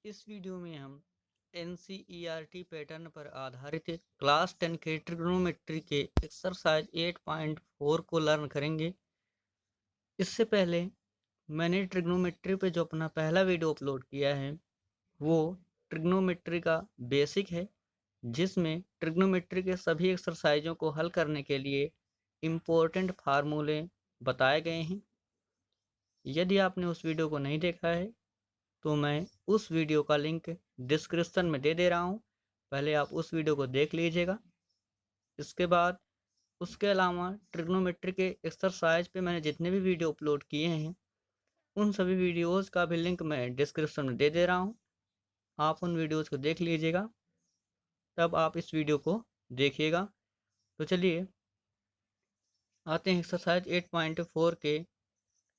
इस वीडियो में हम एनसीईआरटी पैटर्न पर आधारित क्लास 10 के ट्रिग्नोमेट्री के एक्सरसाइज 8.4 को लर्न करेंगे। इससे पहले मैंने ट्रिग्नोमेट्री पे जो अपना पहला वीडियो अपलोड किया है वो ट्रिग्नोमेट्री का बेसिक है, जिसमें ट्रिग्नोमेट्री के सभी एक्सरसाइजों को हल करने के लिए इम्पोर्टेंट फार्मूले बताए गए हैं। यदि आपने उस वीडियो को नहीं देखा है तो मैं उस वीडियो का लिंक डिस्क्रिप्शन में दे दे रहा हूँ। पहले आप उस वीडियो को देख लीजिएगा। इसके बाद उसके अलावा ट्रिग्नोमेट्री के एक्सरसाइज पे मैंने जितने भी वीडियो अपलोड किए हैं उन सभी वीडियोज़ का भी लिंक मैं डिस्क्रिप्शन में दे दे रहा हूँ। आप उन वीडियोज़ को देख लीजिएगा, तब आप इस वीडियो को देखिएगा। तो चलिए आते हैं एक्सरसाइज 8.4 के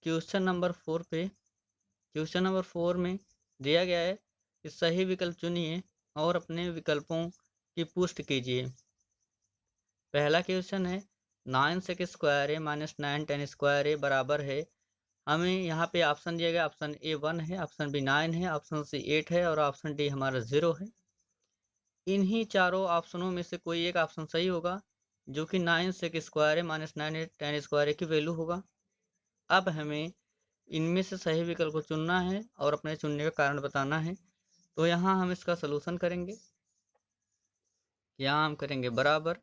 क्वेश्चन नंबर 4 पे। क्वेश्चन नंबर 4 में दिया गया है कि सही विकल्प चुनिए और अपने विकल्पों की पुष्टि कीजिए। पहला क्वेश्चन है 9 सेक स्क्वायर ए माइनस 9 10 स्क्वायर ए बराबर है। हमें यहाँ पे ऑप्शन दिया गया, ऑप्शन ए 1 है, ऑप्शन बी 9 है, ऑप्शन सी 8 है और ऑप्शन डी हमारा 0 है। इन्हीं चारों ऑप्शनों में से कोई एक ऑप्शन सही होगा, जो कि 9 सेक square A minus 9 10 square A की वैल्यू होगा। अब हमें इनमें से सही विकल्प को चुनना है और अपने चुनने का कारण बताना है। तो यहाँ हम इसका सलूशन करेंगे। यहाँ हम करेंगे बराबर।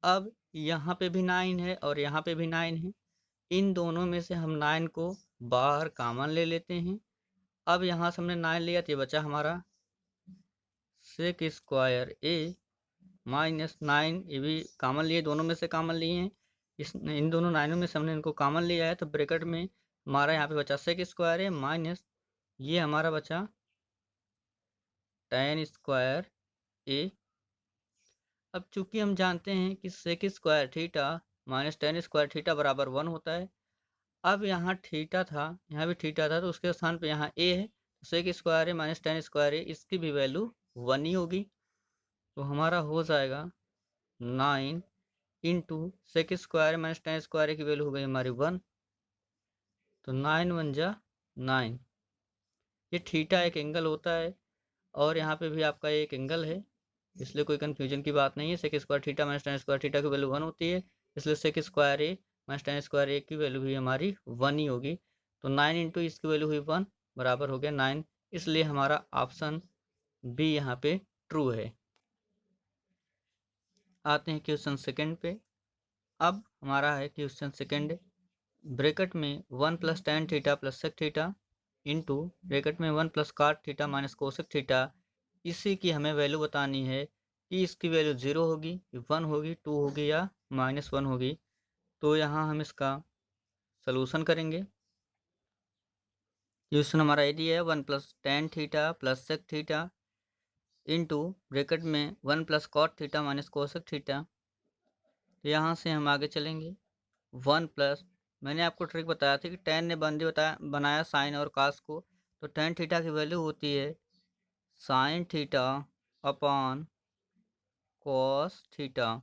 अब यहाँ पे भी 9 है और यहाँ पे भी 9 है। इन दोनों में से हम 9 को बाहर कॉमन ले लेते हैं। अब यहाँ से हमने 9 लिया तो ये बचा हमारा सेक स्क्वायर ए माइनस 9। ये भी कॉमन लिए, दोनों में से कॉमन लिए हैं। इन दोनों 9 में से हमने इनको कॉमन लिया है, तो ब्रैकेट में हमारा यहाँ पे बचा सेक स्क्वायर ए माइनस ये हमारा बचा 10 स्क्वायर ए। अब चूंकि हम जानते हैं कि sec square theta minus 10 square theta बराबर 1 होता है। अब यहाँ थीटा था, यहाँ भी थीटा था, तो उसके स्थान पे यहाँ ए है। Sec square A minus 10 square ए, इसकी भी वैल्यू 1 ही होगी। तो हमारा हो जाएगा 9 into sec square minus 10 square A की वैल्यू हो गई हमारी 1। तो 9 1 जा 9। ये थीटा एक एंगल होता है और यहाँ पे भी आपका एक एंगल है, इसलिए कोई कन्फ्यूजन की बात नहीं है। Sec square theta minus 10 square theta की वैल्यू 1 होती है, इसलिए sec square A minus 10 square A की वैल्यू भी हमारी 1 ही होगी। तो 9 इंटू इसकी वैल्यू हुई 1 बराबर हो गया 9, इसलिए हमारा ऑप्शन बी यहाँ पे ट्रू है। आते हैं क्वेश्चन सेकंड पे। अब हमारा है क्वेश्चन सेकंड, ब्रैकेट में 1 plus tan theta plus sec theta into bracket में 1 प्लस काट थीटा माइनस कोसेक थीटा। इसी की हमें वैल्यू बतानी है कि इसकी वैल्यू 0 होगी, 1 होगी, 2 होगी या -1 होगी। तो यहाँ हम इसका सलूशन करेंगे। क्वेश्चन हमारा ये दिया है 1 plus tan theta plus sec theta into bracket में 1 plus cot theta minus cosec theta. तो यहाँ से हम आगे चलेंगे। 1 प्लस, मैंने आपको ट्रिक बताया था कि टेन ने बनाया साइन और कास को, तो टेन थीटा की वैल्यू होती है sine theta upon cos theta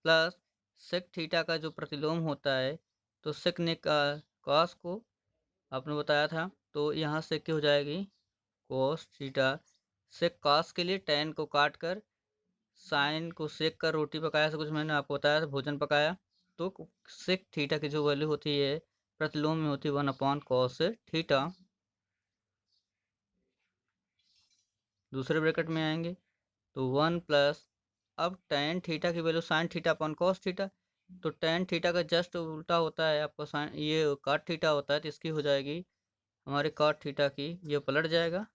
plus sec theta का जो प्रतिलोम होता है, तो सेक ने कॉस को आपने बताया था, तो यहाँ सेक की हो जाएगी कॉस थीटा। सेक कॉस के लिए टेन को काट कर साइन को सेक कर रोटी पकाया, सब कुछ मैंने आपको बताया था, भोजन पकाया। तो सेक थीटा की जो वैल्यू होती है प्रतिलोम में होती है 1 अपॉन कॉस थीटा। दूसरे ब्रैकेट में आएंगे तो 1 प्लस, अब टेन थीटा की value sine theta upon cos theta, तो टेन थीटा का जस्ट उल्टा होता है आपको साइन, ये काट थीटा होता है, तो इसकी हो जाएगी हमारे काट थीटा की, ये पलट जाएगा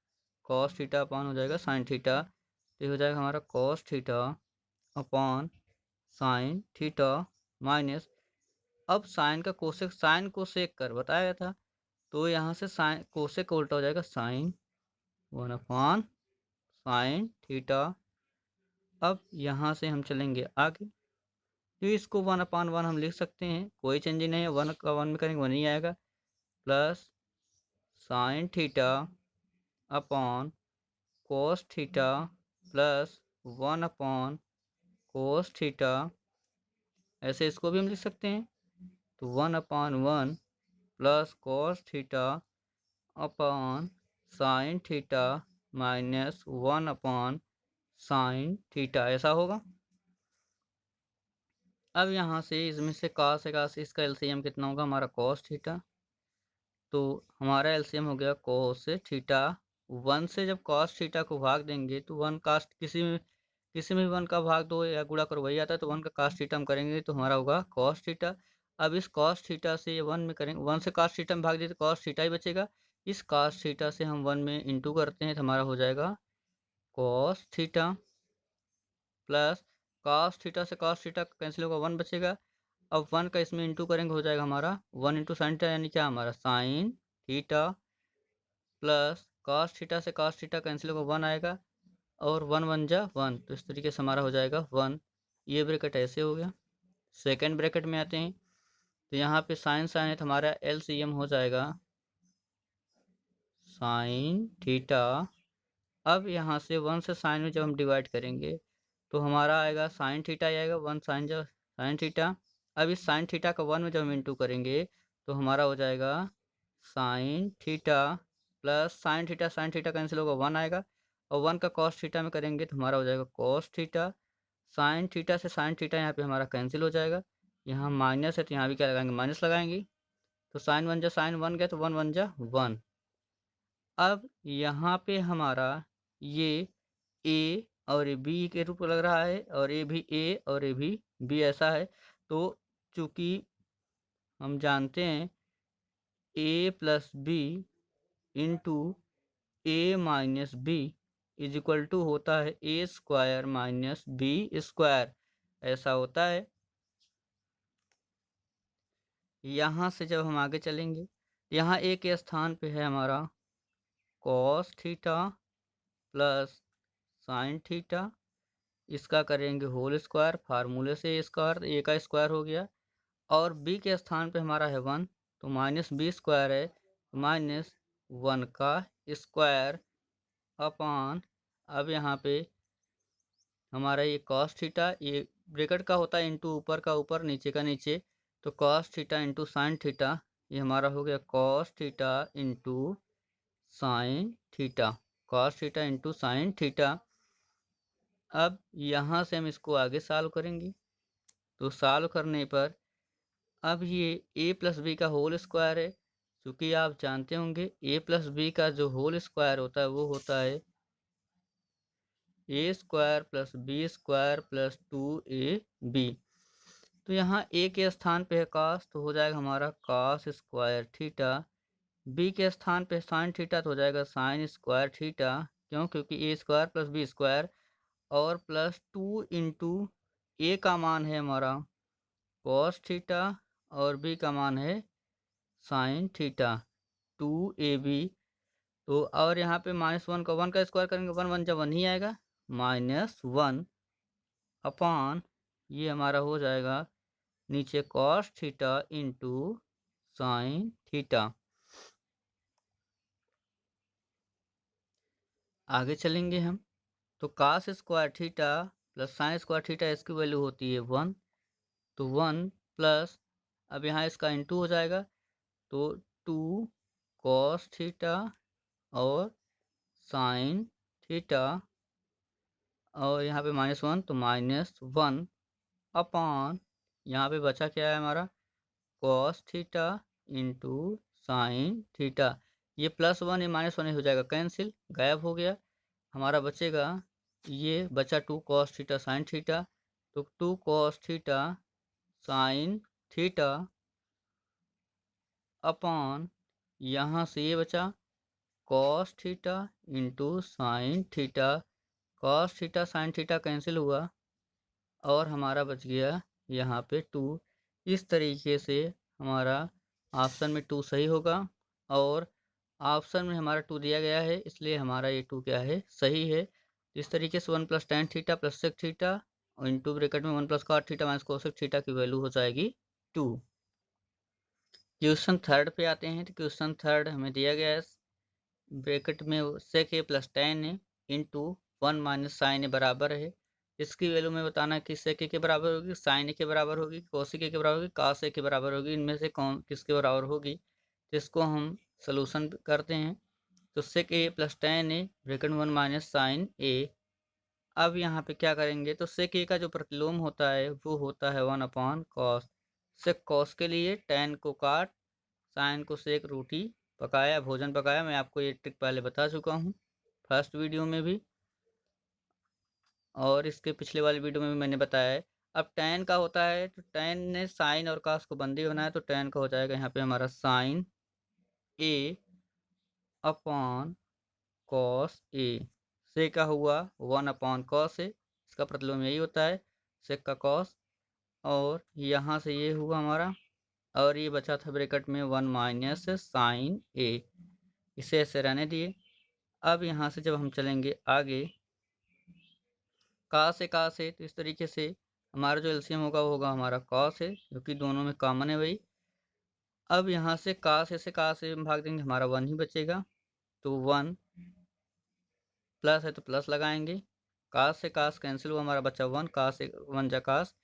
कॉस थीटा अपॉन हो जाएगा साइन थीटा। तो ये हो जाएगा हमारा cos theta upon sine theta minus, अब साइन का कोसेक, साइन को सेक कर बताया गया था, तो यहाँ से साइन कोसेक का उल्टा हो जाएगा साइन 1 अपॉन साइन थीटा। अब यहाँ से हम चलेंगे आगे, तो इसको 1 अपॉन 1 हम लिख सकते हैं, कोई चेंज नहीं है, 1 का 1 में करेंगे 1 ही आएगा, plus sign theta upon cos theta plus 1 upon cos theta. ऐसे इसको भी हम लिख सकते हैं, तो 1 upon 1 plus cos theta upon sine theta minus 1 upon sine theta, ऐसा होगा। अब यहाँ से इसमें से cos है, cos इसका एलसीएम कितना होगा हमारा cos थीटा, तो हमारा एलसीएम हो गया cos थीटा। 1 से जब cos थीटा को भाग देंगे तो 1 cos किसी में भी 1 का भाग दो या गुणा करो वही आता है, तो 1 का cos थीटा हम करेंगे तो हमारा होगा cos थीटा। अब इस cos थीटा से 1 में करेंगे, 1 से cos थीटा में भाग दिए तो cos थीटा ही बचेगा। इस cos थीटा से हम 1 में इंटू करते हैं तो हमारा हो जाएगा cos theta plus cos theta से cos थीटा कैंसिल होगा, 1 बचेगा। अब 1 का इसमें इंटू करेंगे हो जाएगा हमारा 1 इंटू साइन थीटा, यानी क्या हमारा sign theta plus cos theta से cos थीटा कैंसिल होगा 1 आएगा, और 1 1 जा 1, तो इस तरीके से हमारा हो जाएगा 1। ये ब्रैकेट ऐसे हो गया। सेकंड ब्रैकेट में आते हैं तो यहाँ पे साइन साइन है तो हमारा एलसीएम हो जाएगा साइन थीटा। अब यहाँ से 1 से साइन में जब हम डिवाइड करेंगे तो हमारा आएगा साइन थीटा ही आएगा, 1 साइन जो साइन थीटा। अब इस साइन थीटा का 1 में जब हम इंटू करेंगे तो हमारा हो जाएगा sine theta plus sine theta cancel होगा 1 आएगा, और 1 का कॉस थीटा में करेंगे तो हमारा हो जाएगा कॉस थीटा। साइन थीटा से साइन थीटा यहाँ पे हमारा कैंसिल हो जाएगा, यहाँ माइनस है तो यहाँ भी क्या लगाएंगे माइनस लगाएंगे, तो साइन 1 जा साइन 1 गया तो 1 1 जा 1। अब यहाँ पे हमारा ये ए और ये बी के रूप में लग रहा है, और ये भी ए और ये भी बी ऐसा है। तो चूँकि हम जानते हैं A plus B into A minus B is equal to होता है A square minus B square, ऐसा होता है। यहाँ से जब हम आगे चलेंगे यहाँ ए के स्थान पे है हमारा cos theta plus sine theta, इसका करेंगे होल स्क्वायर, फार्मूले से स्क्वायर ए का स्क्वायर हो गया, और बी के स्थान पे हमारा है 1 तो माइनस बी स्क्वायर है, माइनस 1 का स्क्वायर अपॉन, अब यहाँ पे हमारा ये कॉस थीटा, ये ब्रैकेट का होता है इंटू ऊपर का ऊपर नीचे का नीचे, तो cos theta into sine theta, ये हमारा हो गया cos theta into sine theta, cos theta into sine theta. अब यहाँ से हम इसको आगे सॉल्व करेंगे, तो सॉल्व करने पर अब ये a प्लस बी का होल स्क्वायर है, क्योंकि आप जानते होंगे a प्लस बी का जो होल स्क्वायर होता है वो होता है A square plus B square plus 2ab। तो यहाँ a के स्थान पे है cos तो हो जाएगा हमारा cos स्क्वायर थीटा, b के स्थान पे साइन थीटा तो हो जाएगा साइन स्क्वायर थीटा, क्यों, क्योंकि a square plus B square, और प्लस 2 इंटू ए का मान है हमारा cos थीटा और b का मान है साइन थीटा 2ab। तो और यहाँ पे माइनस 1 का 1 का स्क्वायर करेंगे 1 1 जब 1 ही आएगा, माइनस 1 अपॉन ये हमारा हो जाएगा नीचे cos theta into sine theta. आगे चलेंगे हम, तो cos square theta plus sine square theta इसकी वैल्यू होती है 1, तो 1 प्लस, अब यहाँ इसका इंटू हो जाएगा तो 2 कॉस थीटा और साइन थीटा, और यहाँ पे माइनस 1 तो माइनस 1 अपॉन यहाँ पे बचा क्या है हमारा cos theta into sine theta, ये प्लस 1 ये माइनस 1 हो जाएगा कैंसिल, गायब हो गया। हमारा बचेगा ये बचा 2 कॉस थीटा साइन थीटा, तो 2 cos theta sine theta upon यहाँ से ये बचा cos theta into sine theta, cos theta sine theta cancel हुआ और हमारा बच गया यहाँ पे 2। इस तरीके से हमारा ऑप्शन में 2 सही होगा, और ऑप्शन में हमारा 2 दिया गया है इसलिए हमारा ये 2 क्या है सही है। इस तरीके से 1 plus tan theta plus sec theta और इंटू ब्रैकेट में 1 plus cot theta minus cosec theta की वैल्यू हो जाएगी 2। क्वेश्चन थर्ड पे आते हैं, तो क्वेश्चन थर्ड हमें दिया गया है ब्रैकेट में सेक ए प्लस टेन ए इंटू 1 माइनस साइन ए बराबर है। इसकी वैल्यू में बताना है कि सेक ए के बराबर होगी, साइन ए के बराबर होगी, कोसेक ए के बराबर होगी, कास ए के बराबर होगी, इनमें से कौन किसके बराबर होगी। तो इसको हम सलूशन करते हैं। तो सेक ए plus ten A bracket 1 minus sign ए। अब यहाँ पे क्या करेंगे, तो सेक ए का जो प्रतिलोम होता है वो होता है 1 अपॉन कॉस। सेक कॉस के लिए टेन को काट, साइन को सेक रोटी पकाया, भोजन पकाया। मैं आपको ये ट्रिक पहले बता चुका हूँ फर्स्ट वीडियो में भी, और इसके पिछले वाले वीडियो में भी मैंने बताया है। अब टेन का होता है, तो टेन ने साइन और कास को बंदी बनाया, तो टेन का हो जाएगा यहाँ पे हमारा sign A upon cos A. से का हुआ 1 अपॉन कॉस ए, इसका प्रतिलोम यही होता है सेक का कॉस। और यहाँ से ये हुआ हमारा, और ये बचा था ब्रैकेट में 1 माइनस साइन ए, इसे ऐसे रहने दिए। अब यहाँ से जब हम चलेंगे आगे का से, तो इस तरीके से हमारा जो एलसीएम होगा वो होगा हमारा कॉस है, जो कि दोनों में कॉमन है भाई। अब यहाँ से का से हम भाग देंगे, हमारा 1 ही बचेगा, तो 1 प्लस है तो प्लस लगाएंगे। कास से कास कैंसिल हुआ, हमारा बचा 1, कास से 1 जा कास,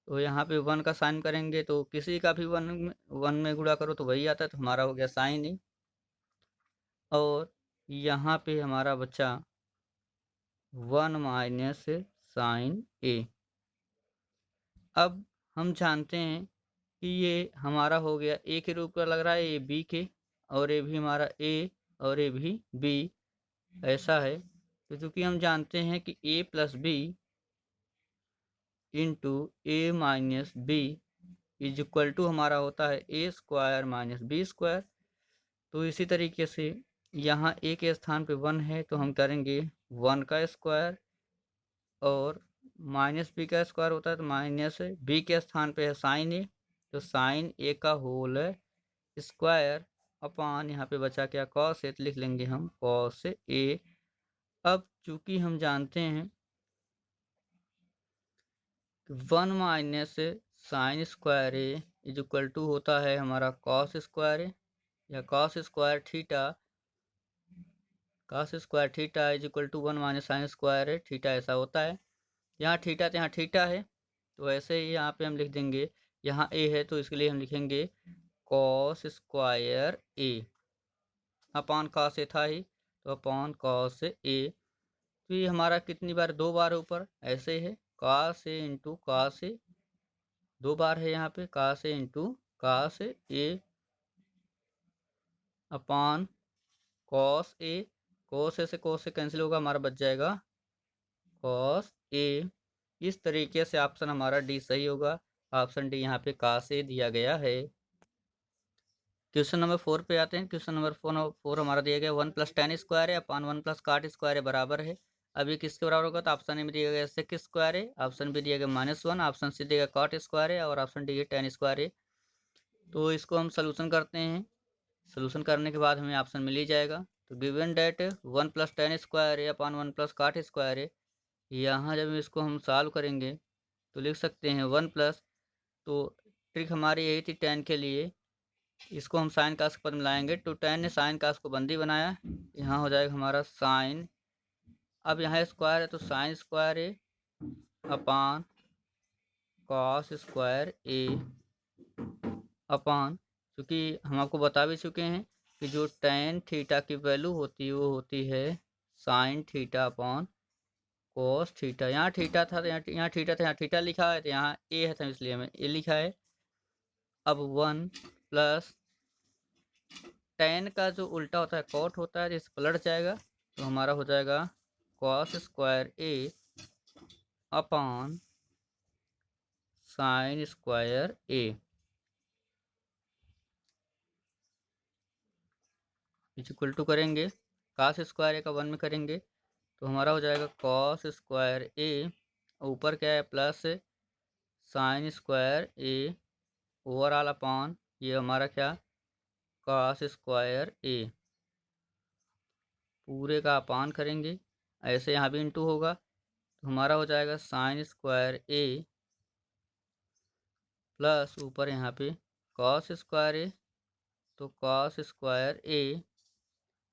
तो यहाँ पे 1 का साइन करेंगे तो किसी का भी 1 में गुणा करो तो वही आता है, तो हमारा हो गया साइन ही। और यहाँ पे हमारा बचा 1 माइनस साइन ए। अब हम जानते हैं कि ये हमारा हो गया ए के रूप का लग रहा है, ये बी के, और ये भी हमारा ए और ये भी बी, ऐसा है। तो चूँकि हम जानते हैं कि A plus B into A minus B is equal to हमारा होता है A square minus B square. तो इसी तरीके से यहाँ ए के स्थान पे 1 है तो हम करेंगे 1 का स्क्वायर, और माइनस बी का स्क्वायर होता है तो माइनस बी के स्थान पे है साइन ए, तो साइन ए का होल स्क्वायर अपॉन यहाँ पे बचा क्या कॉस ए, तो लिख लेंगे हम कॉस ए। अब चूंकि हम जानते हैं 1 minus sine square A is equal to होता है हमारा कॉस स्क्वायर ए, या cos square theta, cos square theta is equal to 1 minus sine square A theta, ऐसा होता है। यहाँ थीटा तो यहाँ थीटा है, तो ऐसे ही यहाँ पे हम लिख देंगे, यहाँ ए है तो इसके लिए हम लिखेंगे cos square A upon cos A था ही, तो अपॉन कॉस ए। तो ये हमारा कितनी बार, 2 बार ऊपर ऐसे है, cos A into cos A, 2 बार है यहाँ पे, cos A into cos A upon cos A. Cos A से कॉस ए कैंसिल होगा, हमारा बच जाएगा कॉस ए। इस तरीके से ऑप्शन हमारा डी सही होगा। ऑप्शन डी यहाँ पे कॉस ए दिया गया है। क्वेश्चन नंबर 4 पे आते हैं। क्वेश्चन नंबर 4 हमारा दिया गया 1 प्लस टेन स्क्वायर है अपॉन 1 प्लस काट स्क्वायर है बराबर है। अब ये किसके बराबर होगा, तो ऑप्शन ए में दिया गया सेक स्क्वायर है, ऑप्शन बी दिया गया -1, ऑप्शन सी दिया गया कॉट स्क्वायर है, और ऑप्शन डी है टेन स्क्वायर है। तो इसको हम सोल्यूशन करते हैं। सोल्यूशन करने के बाद हमें ऑप्शन मिल ही जाएगा। तो given that 1 plus tan square है अपॉन 1 प्लस काट स्क्वायर है, यहाँ जब इसको हम सॉल्व करेंगे तो लिख सकते हैं 1 प्लस, तो ट्रिक हमारी यही थी टेन के लिए, इसको हम साइन कास के पद में लाएंगे, तो टेन ने साइन कास को बंदी बनाया, यहाँ हो जाएगा हमारा साइन। अब यहाँ स्क्वायर है तो sine square A upon cos square A upon, क्योंकि हम आपको बता भी चुके हैं कि जो टेन थीटा की वैल्यू होती है वो होती है sine theta upon cos theta. यहाँ थीटा था तो यहाँ थीटा था, यहाँ थीटा लिखा है, तो यहाँ ए है तो इसलिए हमें ए लिखा है। अब 1 प्लस टेन का जो उल्टा होता है कॉट होता है, जिस पलट जाएगा तो हमारा हो जाएगा cos square A upon sine square A equal to करेंगे, कास स्क्वायर ए का 1 में करेंगे तो हमारा हो जाएगा कॉस स्क्वायर ए, ऊपर क्या है प्लस साइन स्क्वायर ए ओवरऑल अपॉन ये हमारा क्या कॉस स्क्वायर ए, पूरे का अपान करेंगे, ऐसे यहाँ भी इंटू होगा तो हमारा हो जाएगा साइन स्क्वायर ए प्लस ऊपर यहाँ पे कॉस स्क्वायर ए, तो कॉस स्क्वायर ए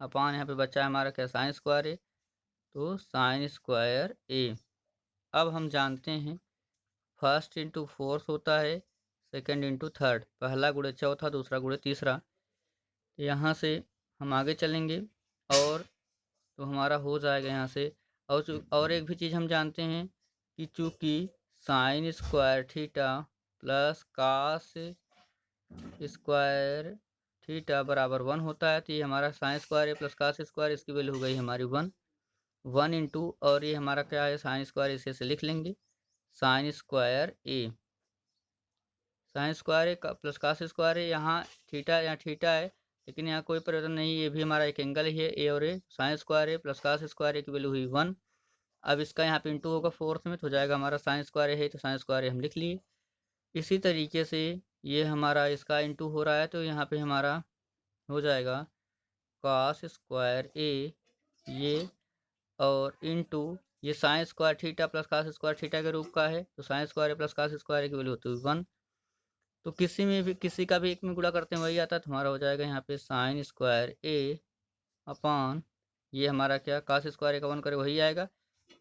अपान यहाँ पे बचा है हमारा क्या साइन स्क्वायर ए, तो साइन स्क्वायर ए। अब हम जानते हैं फर्स्ट इंटू फोर्थ होता है, सेकंड इंटू थर्ड, पहला गुणे चौथा, दूसरा गुणे तीसरा। यहाँ से हम आगे चलेंगे, और तो हमारा हो जाएगा यहाँ से। और एक भी चीज़ हम जानते हैं कि चूँकि sine square theta plus cos square theta बराबर 1 होता है, तो ये हमारा sine square A plus cos square, इसकी वैल्यू हो गई हमारी 1 इंटू, और ये हमारा क्या है, साइन स्क्वायर, इसे से लिख लेंगे sign square A. Sign square A plus cos square है, यहाँ थीटा है, लेकिन यहाँ कोई परिवर्तन नहीं, ये भी हमारा एक एंगल ही है, ए और ए। Sign square A plus cos square A की वैल्यू हुई 1। अब इसका यहाँ पे इंटू होगा फोर्थ में, तो हो जाएगा हमारा साइन स्क्वायर है, तो साइन स्क्वायर ए हम लिख लिए। इसी तरीके से ये हमारा इसका इंटू हो रहा है, तो यहाँ पे हमारा हो जाएगा कॉस स्क्वायर ए ये, और इंटू ये sine square theta plus cos square theta के रूप का है, तो sine square plus cos square की वैल्यू होती है 1। तो किसी का भी एक में गुणा करते हैं वही आता है, तो हमारा हो जाएगा यहाँ पे साइन स्क्वायर ए अपॉन ये हमारा क्या, कास स्क्वायर ए का 1 करे वही आएगा,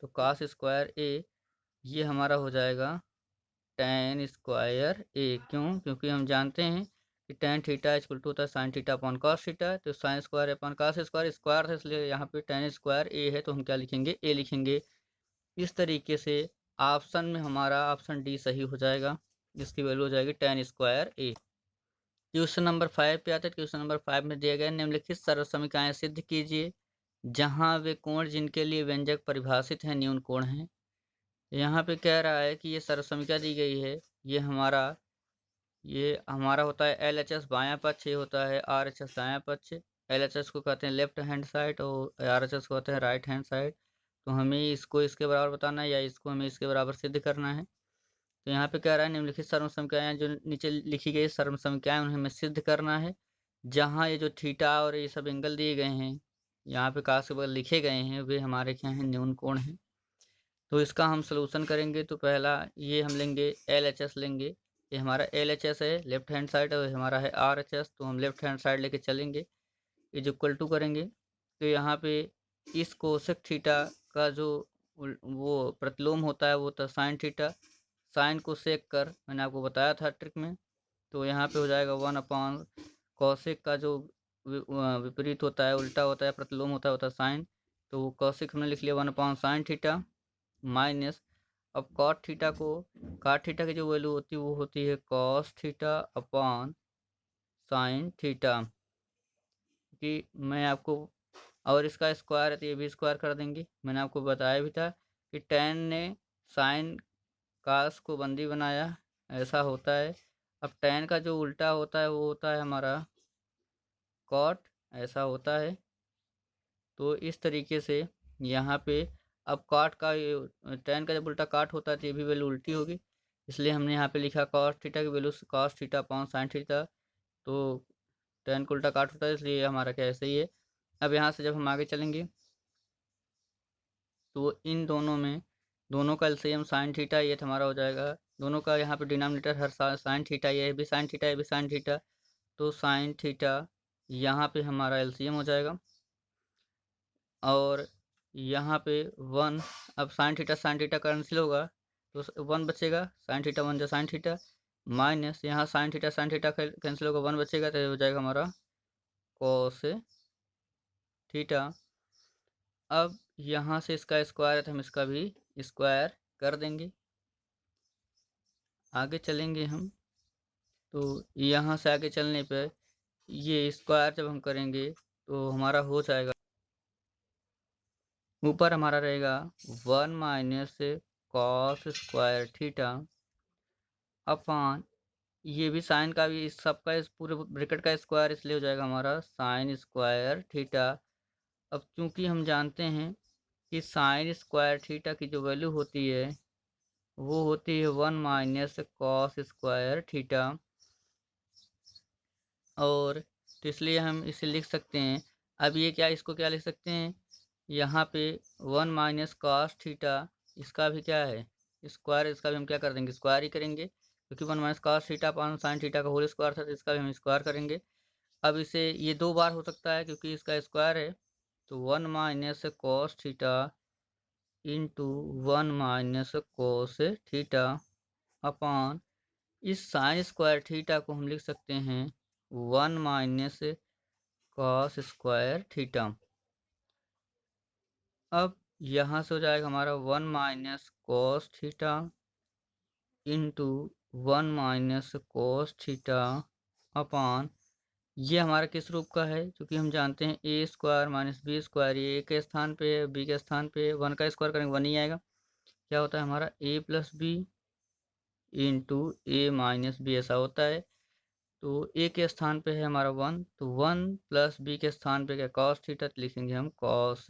तो कास स्क्वायर ए ये हमारा हो जाएगा टेन स्क्वायर ए। क्यों? क्योंकि हम जानते हैं कि टेन थीटा इक्वल टू होता है sine theta upon cos theta, तो sine square upon cos square square था, इसलिए यहाँ पे टेन स्क्वायर ए है, तो हम क्या लिखेंगे, ए लिखेंगे। इस तरीके से ऑप्शन में हमारा ऑप्शन डी सही हो जाएगा, जिसकी वैल्यू हो जाएगी टेन स्क्वायर ए। क्वेश्चन नंबर 5 पे आता है। क्वेश्चन नंबर 5 में दिया गया निम्नलिखित सर्वसमीकरणें सिद्ध कीजिए जहाँ वे कोण जिनके लिए व्यंजक परिभाषित हैं न्यून कोण हैं। यहाँ पे कह रहा है कि ये सर्वसमीकरण दी गई है, ये हमारा होता है एल एच एस बायाँ पक्ष, ये होता है आर एच एस दायाँ पक्ष। एल एच एस को कहते हैं लेफ्ट हैंड साइड और आर एच एस को कहते हैं राइट हैंड साइड। तो हमें इसको इसके बराबर बताना है या इसको हमें इसके बराबर सिद्ध करना है। तो यहाँ पे कह रहा है निम्नलिखित सर्वसमीकरणें जो नीचे लिखी गई सर्वसमीकरणें उन्हें हमें सिद्ध करना है जहाँ ये जो थीटा और ये सब एंगल दिए गए हैं, यहाँ पे काश के बगल लिखे गए हैं, वे हमारे क्या हैं, न्यून कोण हैं। तो इसका हम सलूशन करेंगे, तो पहला ये हम लेंगे एल एच एस लेंगे, ये हमारा एल एच एस है लेफ्ट हैंड साइड और हमारा है आर एच एस, तो हम लेफ्ट हैंड साइड लेके चलेंगे, इज इक्वल टू करेंगे। तो यहाँ पे इस कोसेक थीटा का जो वो प्रतिलोम होता है वो होता है साइन थीटा। साइन को सेक कर मैंने आपको बताया था ट्रिक में, तो यहाँ पे हो जाएगा 1 कौशिक का जो विपरीत होता है, उल्टा होता है, प्रतिलोम होता है साइन, तो कौशिक हमने लिख लिया 1/sin थीटा माइनस, अब कॉट थीटा की जो वैल्यू होती है वो होती है cos theta upon sine theta, कि मैं आपको, और इसका स्क्वायर है तो ये भी स्क्वायर कर देंगे। मैंने आपको बताया भी था कि टेन ने साइन कास को बंदी बनाया, ऐसा होता है। अब टेन का जो उल्टा होता है वो होता है हमारा कॉट, ऐसा होता है। तो इस तरीके से यहाँ पे अब काट का टेन का जब उल्टा काट होता है तो ये भी वैल्यू उल्टी होगी, इसलिए हमने यहाँ पे लिखा कॉस थीटा की value cos theta upon sine theta, तो टेन का उल्टा काट होता है इसलिए हमारा क्या ऐसे ही है। अब यहाँ से जब हम आगे चलेंगे तो इन दोनों का एलसीएम साइन थीटा ये हमारा हो जाएगा, दोनों का यहाँ पे डिनोमिनेटर हर साइन थीटा, ये भी साइन थीटा, ये भी साइन थीटा, तो साइन थीटा यहाँ पे हमारा एलसीएम हो जाएगा। और यहाँ पे 1, अब साइन थीटा कैंसिल होगा तो 1 बचेगा, साइन थीटा 1 जो साइन थीटा, माइनस यहाँ साइन थीटा कैंसिल होगा, 1 बचेगा, तो हो जाएगा हमारा कोस थीटा। अब यहाँ से इसका स्क्वायर है तो हम इसका भी स्क्वायर कर देंगे। आगे चलेंगे हम, तो यहाँ से आगे चलने पर ये स्क्वायर जब हम करेंगे तो हमारा हो जाएगा, ऊपर हमारा रहेगा 1 minus cos square theta upon, ये भी साइन का भी इस सबका इस पूरे ब्रैकेट का स्क्वायर, इसलिए हो जाएगा हमारा साइन स्क्वायर थीटा। अब चूंकि हम जानते हैं कि साइन स्क्वायर थीटा की जो वैल्यू होती है वो होती है 1 माइनस कॉस स्क्वायर थीटा, और तो इसलिए हम इसे लिख सकते हैं। अब ये क्या, इसको क्या लिख सकते हैं, यहाँ पे 1 माइनस कॉस थीटा, इसका भी क्या है स्क्वायर, इसका भी हम क्या कर देंगे, स्क्वायर ही करेंगे, क्योंकि 1 minus cos theta upon sine theta का होल स्क्वायर था, तो इसका भी हम स्क्वायर करेंगे। अब इसे ये 2 बार हो सकता है क्योंकि इसका स्क्वायर है, तो 1 minus cos theta into 1 minus cos theta upon, इस साइन स्क्वायर थीटा को हम लिख सकते हैं 1 माइनस कॉस स्क्वायर थीटा। अब यहाँ से हो जाएगा हमारा 1 minus cos theta into 1 minus cos theta अपान, ये हमारा किस रूप का है, क्योंकि हम जानते हैं ए स्क्वायर माइनस बी स्क्वायर, ये ए के स्थान पे है, बी के स्थान पे 1 का स्क्वायर करेंगे 1 ही आएगा। क्या होता है हमारा ए plus B into A minus B, ऐसा होता है। तो ए के स्थान पे है हमारा 1, तो 1 प्लस बी के स्थान पे क्या कॉस थीटा, तो लिखेंगे हम कॉस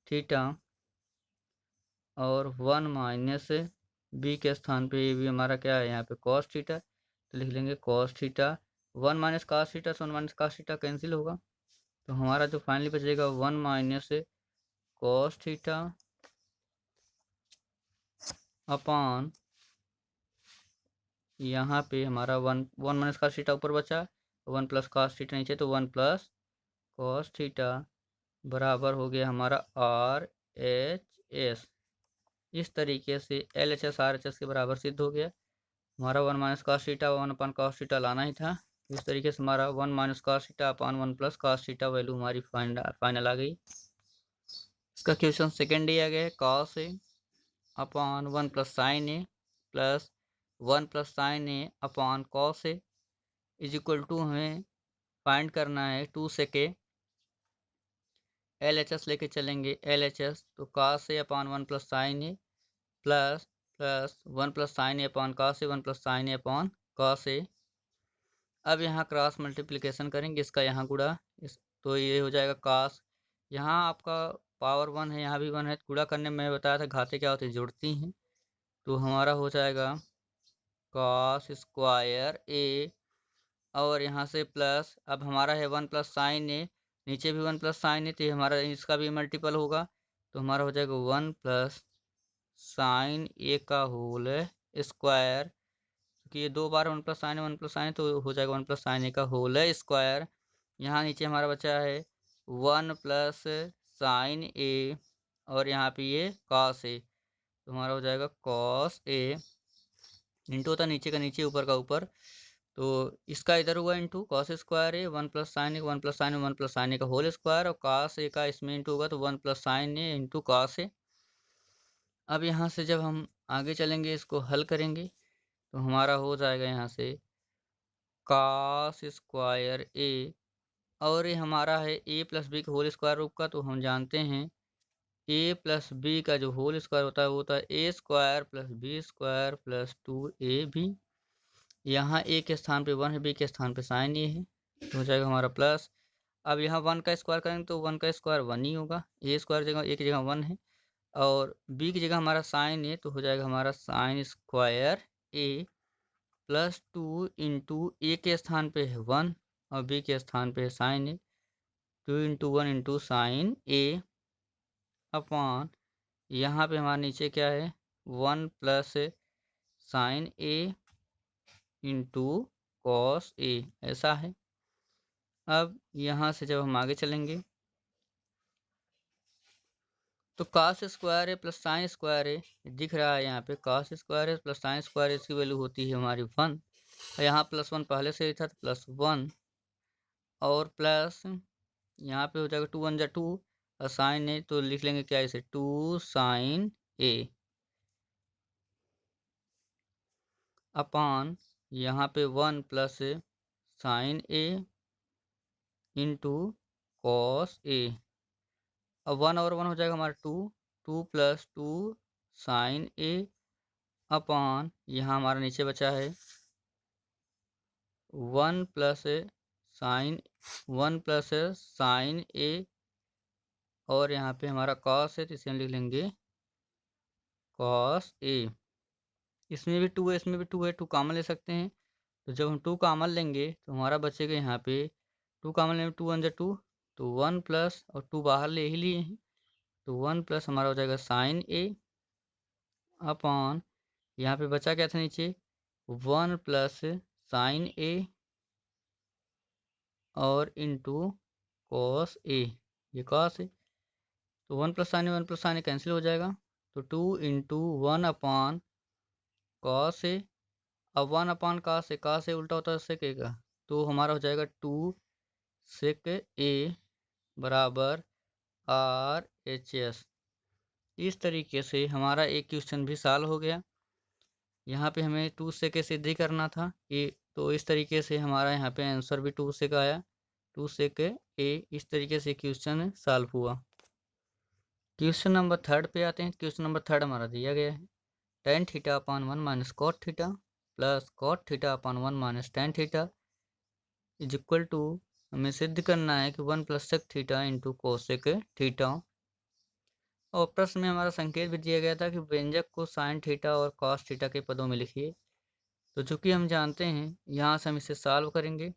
थीटा, और 1 माइनस बी के स्थान पे भी हमारा क्या है यहाँ पे कॉस थीटा, तो लिख लेंगे cos theta. 1 minus cos theta से 1 माइनस कॉस थीटा कैंसिल होगा, तो हमारा जो फाइनली बचेगा 1 माइनस कॉस थीटा अपान, यहाँ पे हमारा 1 माइनस कॉस थीटा ऊपर बचा, 1 प्लस कॉस थीटा नीचे, तो 1 प्लस कॉस थीटा बराबर हो गया हमारा आर एच एस। इस तरीके से L H S R H S के बराबर सिद्ध हो गया। हमारा 1 minus cos theta 1 upon cos theta लाना ही था। इस तरीके से हमारा 1 minus cos theta upon 1 plus cos theta value हमारी फाइनल आ गई। इसका क्वेश्चन सेकेंड दिया गया है, cos A upon 1 plus sine A plus 1 plus sine A upon cos A is equal to, हमें फाइंड करना है 2 से के एल एच एस लेके चलेंगे। एल एच एस तो cos A upon 1 plus sine A plus 1 plus sine A upon cos A, 1 plus sine A upon cos A. अब यहाँ क्रॉस मल्टीप्लिकेशन करेंगे, इसका यहाँ गुणा, इस तो ये हो जाएगा कॉस, यहाँ आपका पावर 1 है, यहाँ भी 1 है, गुणा करने में बताया था घाते क्या होती है, जुड़ती हैं, तो हमारा हो जाएगा कॉस स्क्वायर ए, और यहाँ से प्लस, अब हमारा है 1 प्लस साइन ए, नीचे भी 1 प्लस साइन ए, तो हमारा इसका भी मल्टीपल होगा, तो हमारा हो जाएगा 1 प्लस साइन ए का होल स्क्वायर, क्योंकि ये 2 बार 1 प्लस साइन 1 प्लस साइन, तो हो जाएगा 1 प्लस साइन ए का होल स्क्वायर। यहाँ नीचे हमारा बचा है 1 प्लस साइन ए, और यहाँ पे ये कॉस ए, तो हमारा हो जाएगा कॉस ए, इंटू होता नीचे का नीचे ऊपर का ऊपर, तो इसका इधर हुआ इंटू कॉस स्क्वायर ए, 1 प्लस साइन ए, 1 प्लस साइन ए, 1 प्लस साइन ए का होल स्क्वायर, और कॉस ए का इसमें इंटू होगा तो 1 plus sine A into cos A. अब यहाँ से जब हम आगे चलेंगे इसको हल करेंगे, तो हमारा हो जाएगा यहाँ से कॉस स्क्वायर ए, और ये हमारा है ए प्लस बी का होल स्क्वायर रूप का, तो हम जानते हैं ए प्लस बी का जो होल स्क्वायर होता है वो होता है A square plus B square plus 2ab। यहाँ ए के स्थान पे 1 है, बी के स्थान पे साइन ए है, तो हो जाएगा हमारा प्लस। अब यहाँ 1 का स्क्वायर करेंगे तो 1 का स्क्वायर 1 ही होगा, ए स्क्वायर जगह ए की जगह 1 है, और बी की जगह हमारा साइन ए, तो हो जाएगा हमारा sine square A plus 2 into ए के स्थान पे है 1 और बी के स्थान पे है साइन ए, 2 इंटू 1 इंटू साइन ए अपॉन, यहाँ पे हमारा नीचे क्या है 1 plus sine A into cos A, ऐसा है। अब यहाँ से जब हम आगे चलेंगे तो कॉस स्क्वायर है प्लस साइन स्क्वायर है दिख रहा है, यहाँ पे कॉस स्क्वायर है प्लस साइन स्क्वायर, इसकी वैल्यू होती है हमारी 1, और यहाँ प्लस 1 पहले से ही था तो प्लस 1, और प्लस यहाँ पे हो जाएगा 2 1 जा 2, और साइन ए तो लिख लेंगे क्या इसे 2 साइन ए अपॉन, यहाँ पे 1 plus sine A into cos A, अब 1 और 1 हो जाएगा हमारा 2, 2 प्लस 2 साइन ए अपॉन, यहाँ हमारा नीचे बचा है 1 प्लस साइन 1 प्लस साइन ए, और यहाँ पे हमारा कॉस है तो इसे हम लिख लेंगे कॉस ए। इसमें भी 2 है, इसमें भी 2 है, 2 कॉमन ले सकते हैं, तो जब हम 2 कॉमन लेंगे तो हमारा बचेगा यहाँ पे 2 कॉमन लेंगे 2 1 जा 2, तो 1 प्लस और 2 बाहर ले ही लिए हैं, तो 1 प्लस हमारा हो जाएगा साइन ए अपॉन, यहाँ पे बचा क्या था नीचे 1 प्लस साइन ए और इंटू कॉस ए, ये कॉस है, तो 1 प्लस साइन ए 1 प्लस साइन ए कैंसिल हो जाएगा, तो 2 इंटू 1 अपॉन कॉस ए, अब 1 अपॉन कॉस ए उल्टा होता है सेक ए का, तो हमारा हो जाएगा 2 सेक ए बराबर RHS। इस तरीके से हमारा एक क्वेश्चन भी सॉल्व हो गया। यहाँ पे हमें 2 से के सिद्ध ही करना था कि तो इस तरीके से हमारा यहाँ पे आंसर भी 2 से का आया। 2 से के ए इस तरीके से क्वेश्चन सॉल्व हुआ। क्वेश्चन नंबर 3 पे आते हैं। क्वेश्चन नंबर 3 हमारा दिया गया है tan theta upon 1 minus cot theta plus cot theta upon 1 minus tan theta is equal to, हमें सिद्ध करना है कि 1 plus sec theta into cosec theta. और प्रश्न में हमारा संकेत भी दिया गया था कि व्यंजक को साइन थीटा और कॉस थीटा के पदों में लिखिए। तो चूंकि हम जानते हैं, यहाँ से हम इसे सॉल्व करेंगे।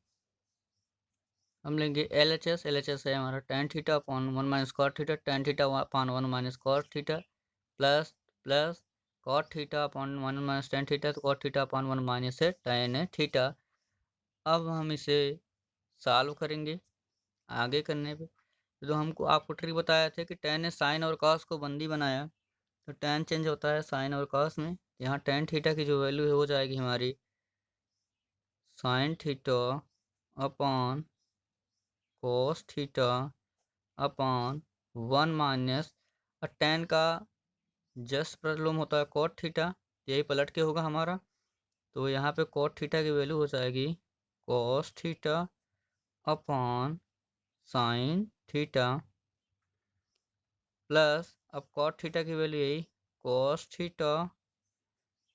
हम लेंगे LHS है हमारा tan theta upon 1 minus cot theta, tan theta upon 1 minus cos theta plus plus cot theta upon 1 minus tan theta, तो कॉट थीटा अपॉन 1 माइनस है tan थीटा। अब हम इसे सॉल्व करेंगे। आगे करने पे तो हमको आपको ट्रिक बताया था कि tan ने साइन और कॉस को बंदी बनाया, तो tan चेंज होता है साइन और कॉस में। यहाँ tan थीटा की जो वैल्यू है हो जाएगी हमारी sign theta upon cos theta upon 1 minus, और tan का जस्ट प्रतिलोम होता है कॉट थीटा, यही पलट के होगा हमारा। तो यहाँ पे कॉट थीटा की वैल्यू हो जाएगी cos theta upon sine theta plus, अब कॉट थीटा की वैल्यू यही cos theta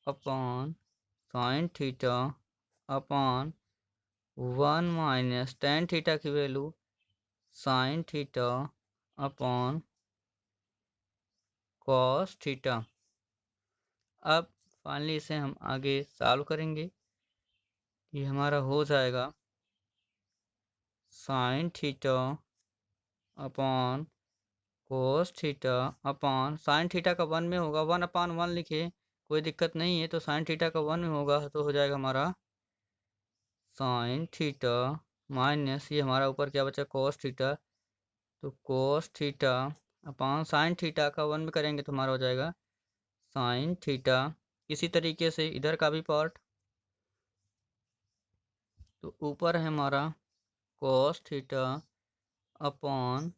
upon sine theta upon 1 minus tan theta की value sine theta upon cos theta. अब फाइनली इसे हम आगे सॉल्व करेंगे। ये हमारा हो जाएगा sine theta upon cos theta upon sine theta का 1 में होगा, 1 अपॉन 1 लिखे, कोई दिक्कत नहीं है। तो साइन थीटा का 1 में होगा तो हो जाएगा हमारा साइन थीटा माइनस, ये हमारा ऊपर क्या बचा कोस थीटा, तो कोस थीटा अपॉन साइन थीटा का 1 में करेंगे तो हमारा हो जाएगा साइन थीटा। इसी तरीके से इधर का भी पार्ट, तो ऊपर है हमारा कोस थीटा अपॉन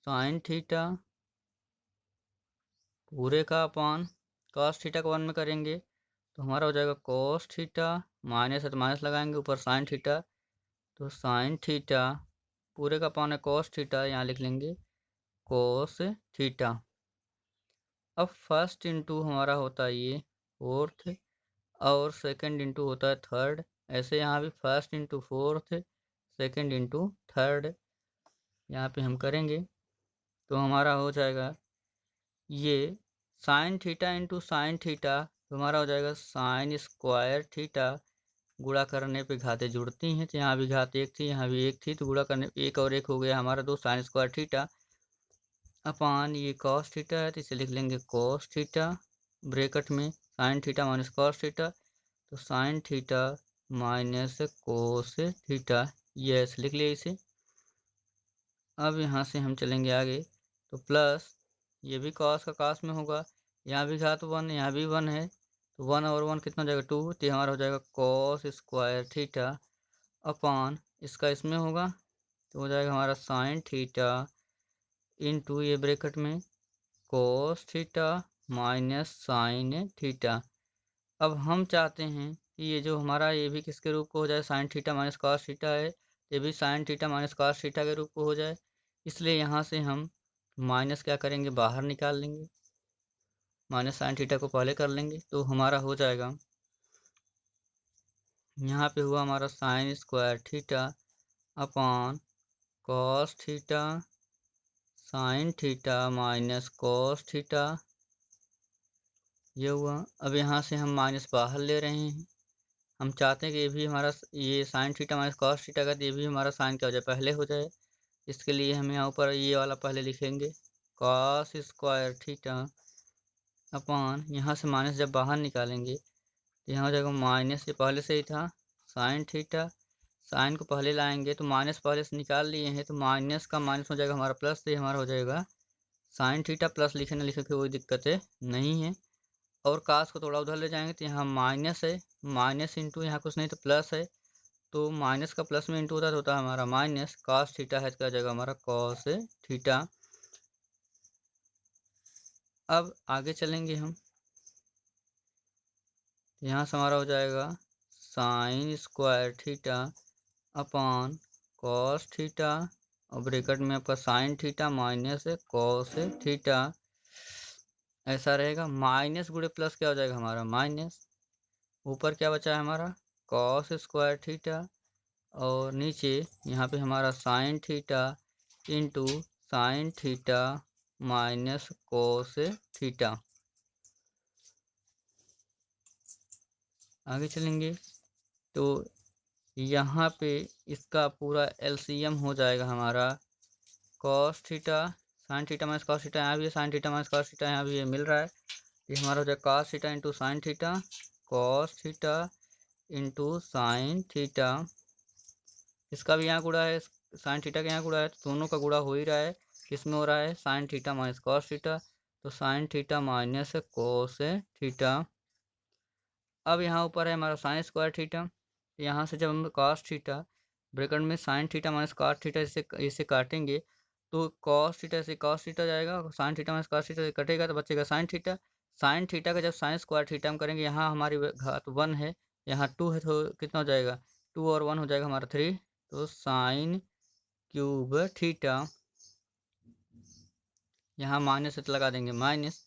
साइन थीटा पूरे का अपॉन कॉस थीटा को 1 में करेंगे तो हमारा हो जाएगा कोस थीटा, माइनस है तो माइनस लगाएंगे, ऊपर साइन थीटा, तो साइन थीटा पूरे का अपॉन है कोस थीटा, यहाँ लिख लेंगे कोस थीटा। अब फर्स्ट इंटू हमारा होता है ये फोर्थ, और सेकंड इंटू होता है थर्ड। ऐसे यहाँ भी first into fourth, second into third यहाँ पे हम करेंगे तो हमारा हो जाएगा ये sign theta into sine theta, तो हमारा हो जाएगा साइन स्क्वायर थीटा। गुणा करने पे घातें जुड़ती हैं, तो यहाँ भी घात 1 थी, यहाँ भी 1 थी, तो गुणा करने पे 1 और 1 हो गया हमारा 2 साइन स्क्वायर थीटा अपान ये कॉस थीटा है, तो इसे लिख लेंगे कॉस थीटा ब्रैकेट में sine theta minus cos theta, तो sine theta minus cos theta, ये ऐसे लिख लिया इसे। अब यहाँ से हम चलेंगे आगे, तो प्लस ये भी कॉस का कॉस में होगा, यहाँ भी घात 1, यहाँ भी 1 है, तो 1 और 1 कितना हो जाएगा 2, तो हमारा हो जाएगा कॉस स्क्वायर थीटा अपान इसका इसमें होगा, तो हो जाएगा हमारा साइन थीटा इंटू ये ब्रैकेट में cos theta minus sine theta. अब हम चाहते हैं कि ये जो हमारा ये भी किसके रूप को हो जाए, sign theta minus cos theta है, ये भी sign theta minus cos theta के रूप को हो जाए। इसलिए यहाँ से हम माइनस क्या करेंगे, बाहर निकाल लेंगे, माइनस साइन थीटा को पहले कर लेंगे, तो हमारा हो जाएगा यहाँ पे हुआ हमारा sine square theta upon cos theta sine theta minus cos theta, ये हुआ। अब यहाँ से हम माइनस बाहर ले रहे हैं, हम चाहते हैं कि ये भी हमारा ये sign theta minus cos theta का, ये भी हमारा साइन क्या हो जाए, पहले हो जाए। इसके लिए हम यहाँ ऊपर ये वाला पहले लिखेंगे कॉस स्क्वायर थीटा अपॉन, यहाँ से माइनस जब बाहर निकालेंगे तो यहाँ हो जाएगा माइनस, ये पहले से ही था साइन थीटा, साइन को पहले लाएंगे तो माइनस पहले से निकाल लिए हैं, तो माइनस का माइनस हो जाएगा हमारा प्लस, से हमारा हो जाएगा साइन थीटा प्लस, लिखे न लिखे कोई दिक्कत है नहीं है। और कास को थोड़ा उधर ले जाएंगे तो यहाँ माइनस है, माइनस इंटू यहाँ कुछ नहीं तो प्लस है, तो माइनस का प्लस में इंटू होता है तो होता है हमारा माइनस कॉस थीटा है, इसका जगह हमारा कॉस थीटा। अब आगे चलेंगे हम, यहाँ से हमारा हो जाएगा sine square theta upon cos theta और ब्रैकेट में आपका sign theta minus cos theta, ऐसा रहेगा। माइनस गुणे प्लस क्या हो जाएगा हमारा माइनस, ऊपर क्या बचा है हमारा कॉस स्क्वायर थीटा और नीचे यहाँ पे हमारा sign theta into sine theta minus cos theta. आगे चलेंगे तो यहाँ पे इसका पूरा एलसीएम हो जाएगा हमारा cos theta sine theta minus cos theta, यहाँ भी sign theta minus cos theta, यहाँ भी ये मिल रहा है। ये हमारा हो जाएगा cos theta into sine theta cos theta into sine theta. इसका भी यहाँ गुणा है, साइन थीटा का यहाँ गुणा है, तो दोनों का गुणा हो ही रहा है। किसमें हो रहा है sine theta minus cos theta, तो sine theta minus cos theta. अब यहाँ ऊपर है हमारा साइन स्क्वायर थीटा, यहाँ से जब हम कॉस थीटा ब्रैकेट में sine theta minus cos theta इसे काटेंगे तो कॉस थीटा से कॉस थीटा जाएगा, sine theta minus cos theta से कटेगा तो बचेगा साइन थीटा। साइन थीटा का जब साइन स्क्वायर थीटा हम करेंगे, यहाँ हमारी घात 1 है, यहाँ 2 है, तो कितना हो जाएगा 2 और 1 हो जाएगा हमारा 3, तो साइन क्यूब थीटा। यहाँ माइनस से लगा देंगे माइनस,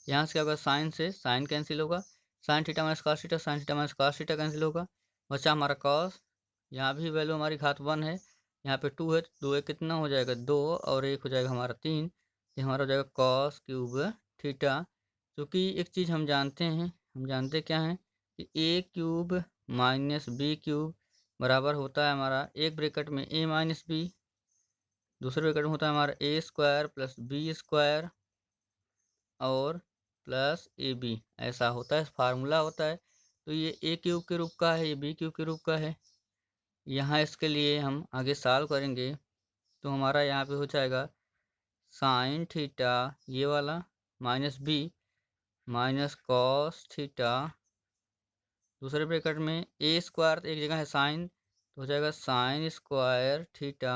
यहाँ से क्या होगा साइन से साइन कैंसिल होगा, sign theta minus cos theta sine theta minus cos theta cancel होगा, बचा हमारा कॉस। यहाँ भी वैल्यू हमारी घात 1 है, यहाँ पे 2 है, 2 एक कितना हो जाएगा 2 और 1 हो जाएगा हमारा 3, ये हमारा हो जाएगा कॉस क्यूब थीटा। क्योंकि एक चीज़ हम जानते हैं, हम जानते क्या हैं कि ए क्यूब माइनस बी क्यूब बराबर होता है हमारा एक ब्रैकेट में ए माइनस बी, दूसरे ब्रैकेट में होता है हमारा ए स्क्वायर प्लस बी स्क्वायर और प्लस ए बी, ऐसा होता है फार्मूला होता है। तो ये ए क्यूब के रूप का है, ये बी क्यूब के रूप का है। यहाँ इसके लिए हम आगे सॉल्व करेंगे तो हमारा यहाँ पे हो जाएगा साइन थीटा ये वाला minus B minus cos theta, दूसरे ब्रैकेट में ए स्क्वायर एक जगह है साइन तो हो जाएगा sine square theta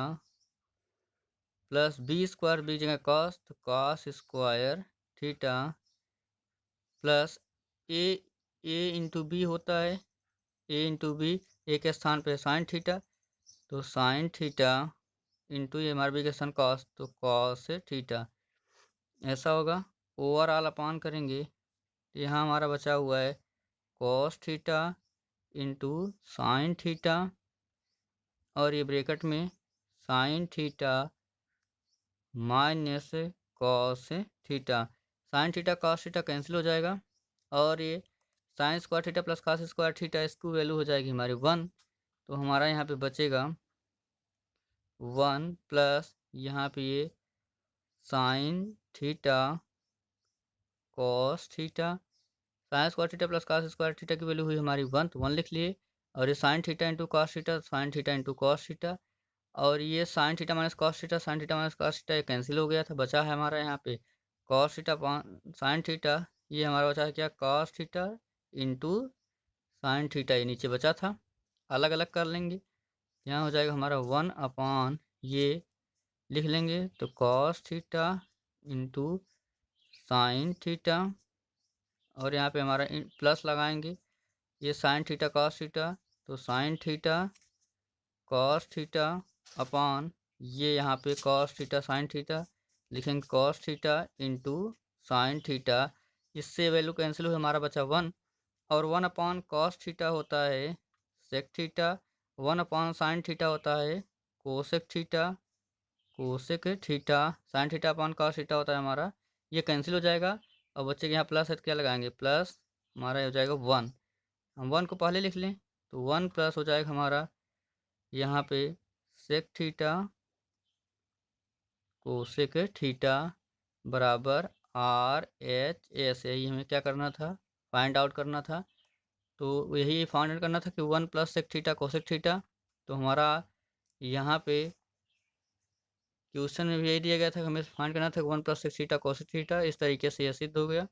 plus B square B जगह कॉस तो cos square theta plus A into B होता है, ए इंटू बी ए के स्थान पे साइन थीटा तो साइन थीटा इंटू ये हमारे बी के स्थान कॉस तो कॉस थीटा, ऐसा होगा। ओवरऑल अपान करेंगे तो यहाँ हमारा बचा हुआ है cos theta into sine theta और ये ब्रैकेट में sine theta minus cos theta, sine theta cos theta cancel हो जाएगा और ये sine square theta plus cos square theta इसकी वैल्यू हो जाएगी हमारी 1, तो हमारा यहाँ पे बचेगा 1 प्लस यहाँ पे ये sine theta cos theta, sign square theta plus cos square theta की वैल्यू हुई हमारी 1, तो 1 लिख लिए और ये sign theta into cos theta sine theta into cos theta और ये sign theta minus cos theta sine theta minus cos theta ये कैंसिल हो गया था, बचा है हमारा यहाँ पे कॉस थीटा साइन थीटा, ये हमारा बचा है क्या cos theta into sine theta, ये नीचे बचा था, अलग अलग कर लेंगे। यहाँ हो जाएगा हमारा 1 अपॉन ये लिख लेंगे तो cos theta into sine theta और यहाँ पे हमारा प्लस लगाएंगे, ये साइन थीटा कॉस थीटा तो sine theta cos theta upon ये यहाँ पे कॉस थीटा साइन थीटा लिखेंगे cos theta into sine theta, इससे वैल्यू कैंसिल हुई हमारा बचा 1 और 1 अपॉन कॉस थीटा होता है sec theta, 1 upon sine theta होता है cosec theta cosec theta, sine theta upon cos theta होता है हमारा, ये कैंसिल हो जाएगा और बच्चे के यहाँ प्लस है तो क्या लगाएंगे प्लस, हमारा हो जाएगा 1, हम 1 को पहले लिख लें तो 1 प्लस हो जाएगा हमारा यहाँ पे सेक थीटा कोसेक थीटा बराबर आर एच एस, यही हमें क्या करना था फाइंड आउट करना था, तो यही फाइंड आउट करना था कि 1 plus sec theta cosec theta, तो हमारा यहाँ पे क्वेश्चन में भी यही दिया गया था हमें फाइंड करना था 1 plus sec theta cosec theta, इस तरीके से यह सिद्ध हो गया।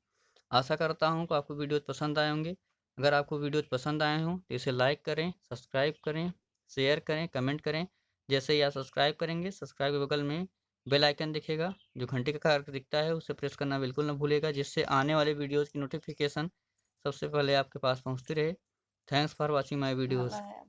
आशा करता हूँ कि आपको वीडियो पसंद आए होंगे, अगर आपको वीडियो पसंद आए हों तो इसे लाइक करें सब्सक्राइब करें शेयर करें कमेंट करें, जैसे ही आप सब्सक्राइब करेंगे सब्सक्राइब के बगल में बेल आइकन दिखेगा जो घंटे का आकार दिखता है उसे प्रेस करना बिल्कुल ना भूलिएगा, जिससे आने वाले वीडियोज़ की नोटिफिकेशन सबसे पहले आपके पास पहुँचती रहे। Thanks for watching my videos.